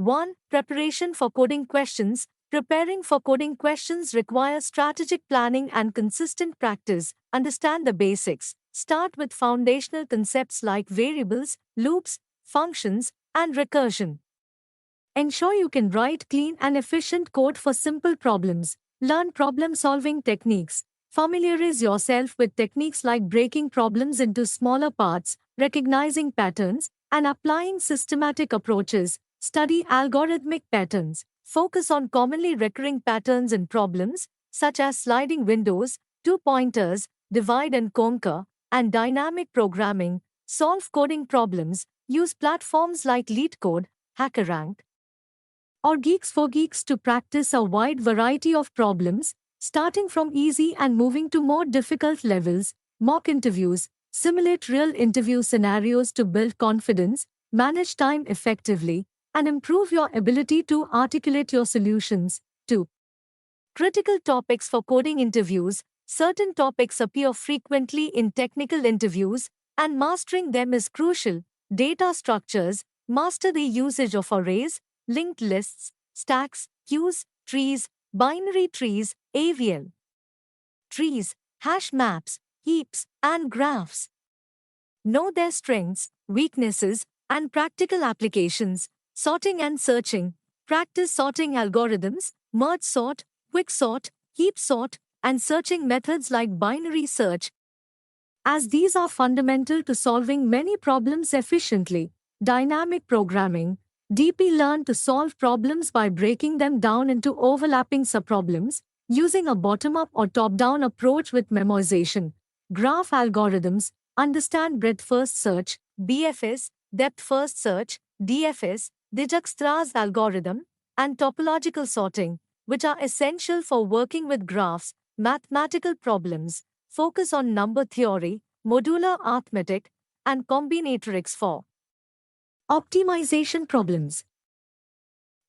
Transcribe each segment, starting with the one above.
1. Preparation for coding questions. Preparing for coding questions requires strategic planning and consistent practice. Understand the basics. Start with foundational concepts like variables, loops, functions, and recursion. Ensure you can write clean and efficient code for simple problems. Learn problem-solving techniques. Familiarize yourself with techniques like breaking problems into smaller parts, recognizing patterns, and applying systematic approaches. Study algorithmic patterns. Focus on commonly recurring patterns in problems, such as sliding windows, two pointers, divide and conquer, and dynamic programming. Solve coding problems. Use platforms like LeetCode, HackerRank, or Geeks4Geeks to practice a wide variety of problems, starting from easy and moving to more difficult levels. Mock interviews. Simulate real interview scenarios to build confidence, manage time effectively, and improve your ability to articulate your solutions. 2. Critical topics for coding interviews. Certain topics appear frequently in technical interviews, and mastering them is crucial. Data structures. Master the usage of arrays, linked lists, stacks, queues, trees, binary trees, AVL trees, hash maps, heaps, and graphs. Know their strengths, weaknesses, and practical applications. Sorting and searching. Practice sorting algorithms, merge sort, quick sort, heap sort, and searching methods like binary search, as these are fundamental to solving many problems efficiently. Dynamic programming. DP learn to solve problems by breaking them down into overlapping subproblems, using a bottom-up or top-down approach with memoization. Graph algorithms. Understand breadth-first search, BFS, depth-first search, DFS, Dijkstra's algorithm, and topological sorting, which are essential for working with graphs. Mathematical problems. Focus on number theory, modular arithmetic, and combinatorics for optimization problems.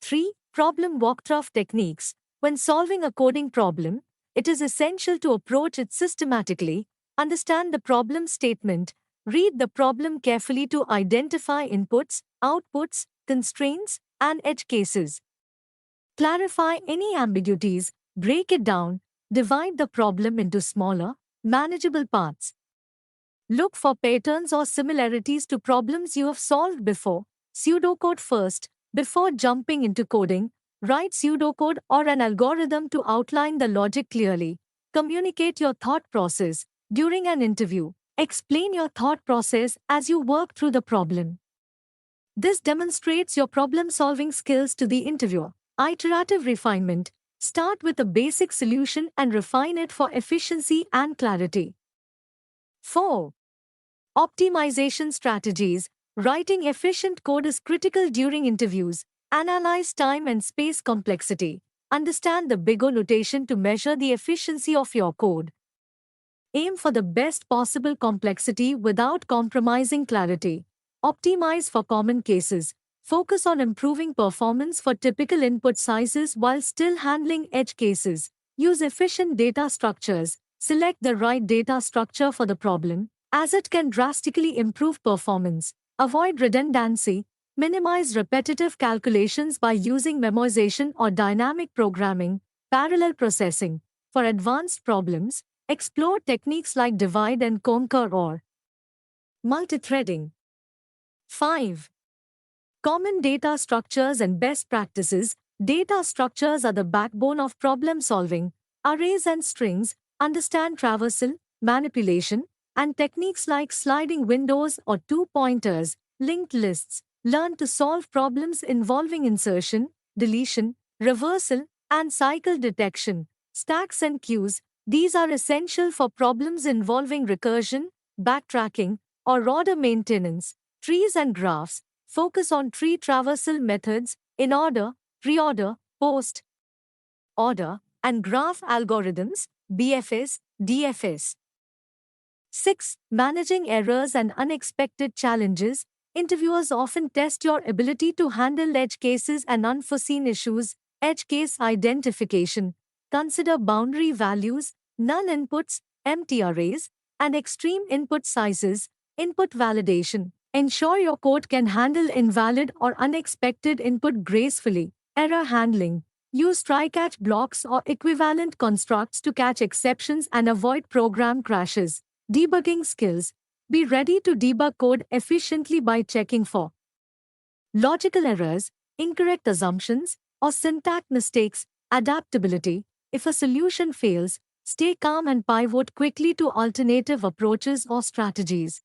3. Problem walkthrough techniques. When solving a coding problem, it is essential to approach it systematically, understand the problem statement, read the problem carefully to identify inputs, outputs, constraints, and edge cases. Clarify any ambiguities, break it down, divide the problem into smaller, manageable parts. Look for patterns or similarities to problems you have solved before. Pseudocode first. Before jumping into coding, write pseudocode or an algorithm to outline the logic clearly. Communicate your thought process. During an interview, explain your thought process as you work through the problem. This demonstrates your problem-solving skills to the interviewer. Iterative refinement. Start with a basic solution and refine it for efficiency and clarity. 4. Optimization strategies. Writing efficient code is critical during interviews. Analyze time and space complexity. Understand the big O notation to measure the efficiency of your code. Aim for the best possible complexity without compromising clarity. Optimize for common cases. Focus on improving performance for typical input sizes while still handling edge cases. Use efficient data structures. Select the right data structure for the problem, as it can drastically improve performance. Avoid redundancy. Minimize repetitive calculations by using memoization or dynamic programming. Parallel processing. For advanced problems, explore techniques like divide and conquer or multithreading. 5. Common data structures and best practices. Data structures are the backbone of problem solving. Arrays and strings. Understand traversal, manipulation, and techniques like sliding windows or two pointers. Linked lists. Learn to solve problems involving insertion, deletion, reversal, and cycle detection. Stacks and queues. These are essential for problems involving recursion, backtracking, or order maintenance. Trees and graphs. Focus on tree traversal methods, in order, reorder, post order, and graph algorithms, BFS, DFS. 6. Managing errors and unexpected challenges. Interviewers often test your ability to handle edge cases and unforeseen issues. Edge case identification. Consider boundary values, null inputs, empty arrays, and extreme input sizes. Input validation. Ensure your code can handle invalid or unexpected input gracefully. Error handling. Use try-catch blocks or equivalent constructs to catch exceptions and avoid program crashes. Debugging skills. Be ready to debug code efficiently by checking for logical errors, incorrect assumptions, or syntax mistakes. Adaptability. If a solution fails, stay calm and pivot quickly to alternative approaches or strategies.